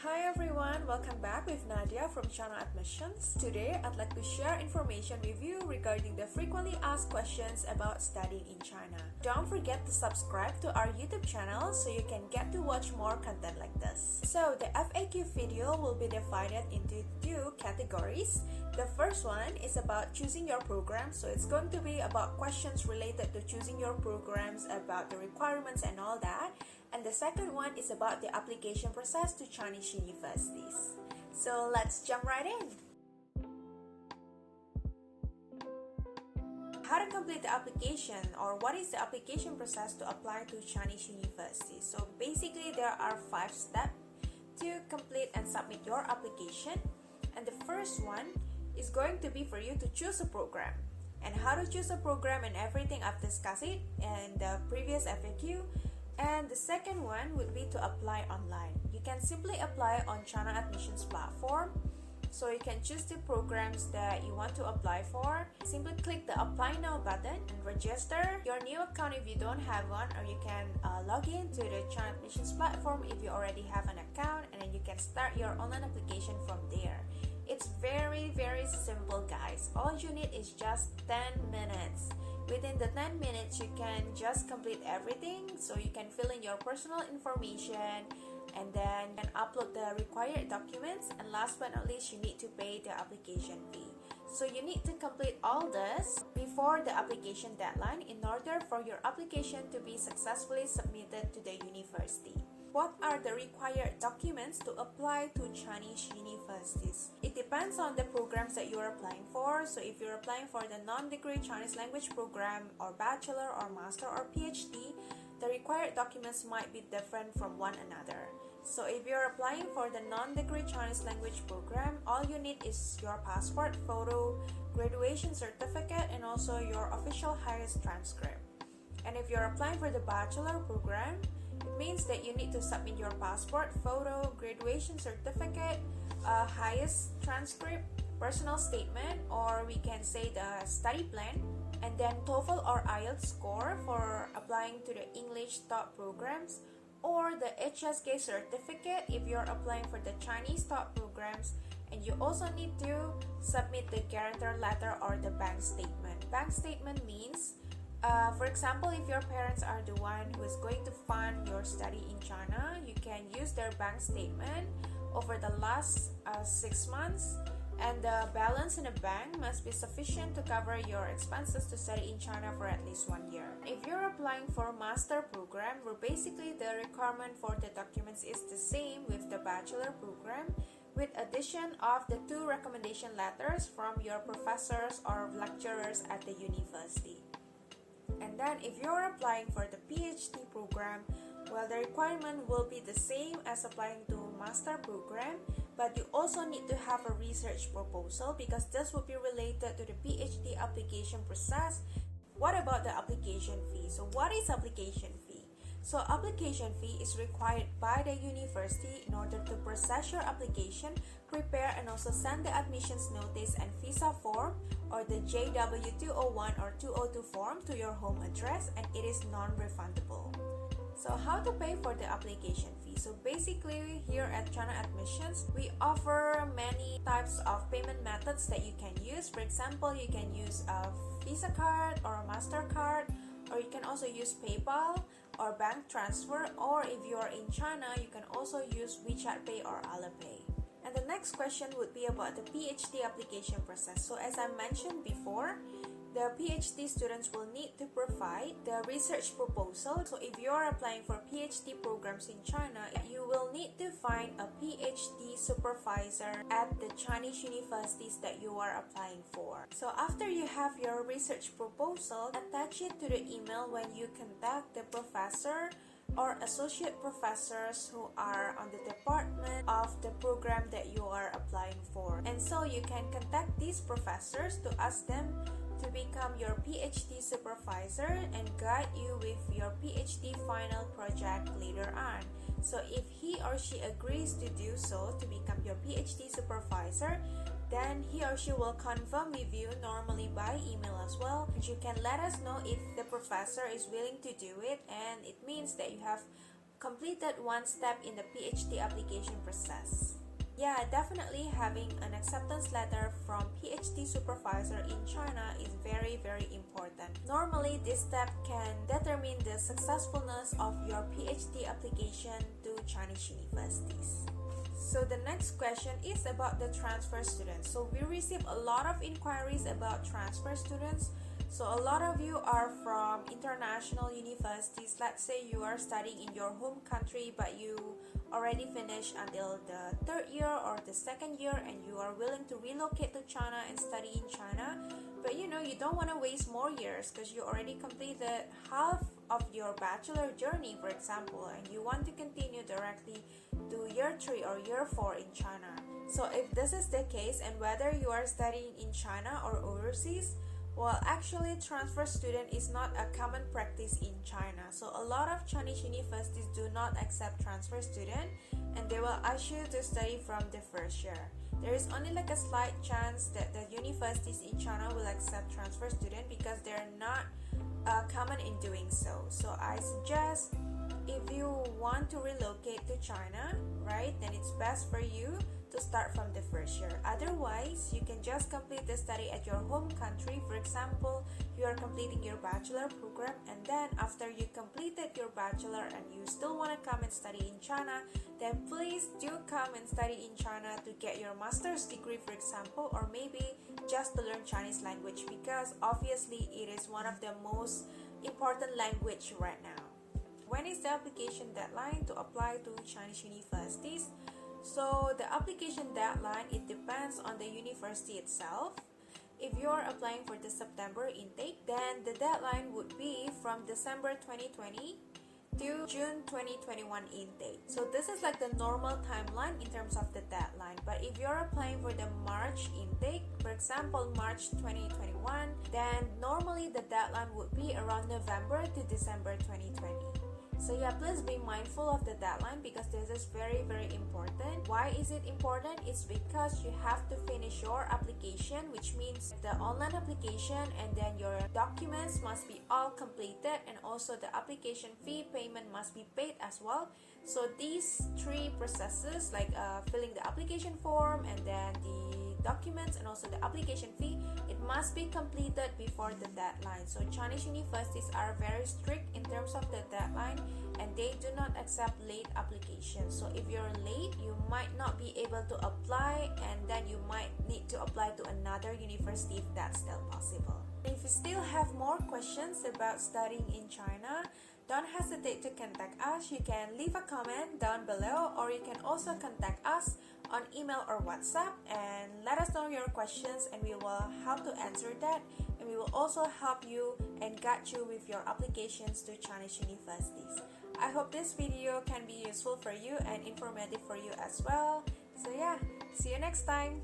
Hi everyone, welcome back with Nadia from Channel Admissions. Today, I'd like to share information with you regarding the frequently asked questions about studying in China. Don't forget to subscribe to our YouTube channel so you can get to watch more content like this. So, the FAQ video will be divided into two categories. The first one is about choosing your program, so it's going to be about questions related to choosing your programs, about the requirements and all that. And the second one is about the application process to Chinese universities. So let's jump right in. How to complete the application, or what is the application process to apply to Chinese universities? So basically there are 5 steps to complete and submit your application. And the first one is going to be for you to choose a program. And how to choose a program and everything I've discussed it in the previous FAQ. And the second one would be to apply online. You can simply apply on China Admissions platform. So you can choose the programs that you want to apply for. Simply click the Apply Now button and register your new account if you don't have one, or you can log in to the China Admissions platform if you already have an account, and then you can start your online application from there. It's very simple, guys. All you need is just 10 minutes. Within the 10 minutes, you can just complete everything. So you can fill in your personal information and then upload the required documents. And last but not least, you need to pay the application fee. So you need to complete all this before the application deadline in order for your application to be successfully submitted to the university. What are the required documents to apply to Chinese universities? It depends on the programs that you are applying for. So if you're applying for the non-degree Chinese language program, or bachelor or master or PhD, the required documents might be different from one another. So if you're applying for the non-degree Chinese language program, all you need is your passport photo, graduation certificate, and also your official highest transcript. And if you're applying for the bachelor program, it means that you need to submit your passport photo, graduation certificate, highest transcript, personal statement, or we can say the study plan, and then TOEFL or IELTS score for applying to the English top programs, or the HSK certificate if you're applying for the Chinese top programs. And you also need to submit the guarantor letter or the bank statement. Bank statement means for example, if your parents are the one who is going to fund your study in China, you can use their bank statement over the last 6 months, and the balance in the bank must be sufficient to cover your expenses to study in China for at least 1 year. If you're applying for a master program, where basically the requirement for the documents is the same with the bachelor program, with addition of the 2 recommendation letters from your professors or lecturers at the university. And then if you're applying for the PhD program, well, the requirement will be the same as applying to master program, but you also need to have a research proposal because this will be related to the PhD application process. What about the application fee? So what is application fee? So application fee is required by the university in order to process your application, prepare and also send the admissions notice and visa form, or the JW201 or 202 form to your home address, and it is non-refundable. So how to pay for the application fee? So basically here at China Admissions, we offer many types of payment methods that you can use. For example, you can use a Visa card or a MasterCard, or you can also use PayPal or bank transfer, or if you are in China, you can also use Wechat Pay or Alipay. And the next question would be about the PhD application process. So as I mentioned before, the PhD students will need to provide the research proposal. So if you are applying for PhD programs in China, you will need to find a PhD supervisor at the Chinese universities that you are applying for. So after you have your research proposal, attach it to the email when you contact the professor or associate professors who are on the department of the program that you are applying for. And so you can contact these professors to ask them to become your PhD supervisor and guide you with your PhD final project later on. So if he or she agrees to do so, to become your PhD supervisor, then he or she will confirm with you, normally by email as well. You can let us know if the professor is willing to do it, and it means that you have completed one step in the PhD application process. Yeah, definitely having an acceptance letter from PhD supervisor in China is very important. Normally, this step can determine the successfulness of your PhD application to Chinese universities. So the next question is about the transfer students. So we receive a lot of inquiries about transfer students. So a lot of you are from international universities. Let's say you are studying in your home country but you already finished until the third year or the second year and you are willing to relocate to China and study in China, but you don't want to waste more years because you already completed half of your bachelor journey, for example, and you want to continue directly to year 3 or year 4 in China. So if this is the case, and whether you are studying in China or overseas, well, actually, transfer student is not a common practice in China. So a lot of Chinese universities do not accept transfer student, and they will ask you to study from the first year. There is only like a slight chance that the universities in China will accept transfer student because they're not common in doing so. So I suggest if you want to relocate to China, right, then it's best for you to start from the first year. Otherwise, you can just complete the study at your home country. For example, you are completing your bachelor program, and then after you completed your bachelor and you still want to come and study in China, then please do come and study in China to get your master's degree, for example, or maybe just to learn Chinese language, because obviously it is one of the most important language right now. When is the application deadline to apply to Chinese universities? So the application deadline, it depends on the university itself. If you're applying for the September intake, then the deadline would be from December 2020 to June 2021 intake. So this is like the normal timeline in terms of the deadline. But if you're applying for the March intake, for example March 2021, then normally the deadline would be around November to December 2020. So yeah, please be mindful of the deadline because this is very important. Why is it important? It's because you have to finish your application, which means the online application, and then your documents must be all completed, and also the application fee payment must be paid as well. So these three processes, like filling the application form and then the documents and also the application fee, it must be completed before the deadline. So Chinese universities are very strict in terms of the deadline, and they do not accept late applications. So if you're late, you might not be able to apply, and then you might need to apply to another university if that's still possible. If you still have more questions about studying in China, don't hesitate to contact us. You can leave a comment down below, or you can also contact us on email or WhatsApp and let us know your questions, and we will help to answer that, and we will also help you and guide you with your applications to Chinese universities. I hope this video can be useful for you and informative for you as well. So yeah, see you next time.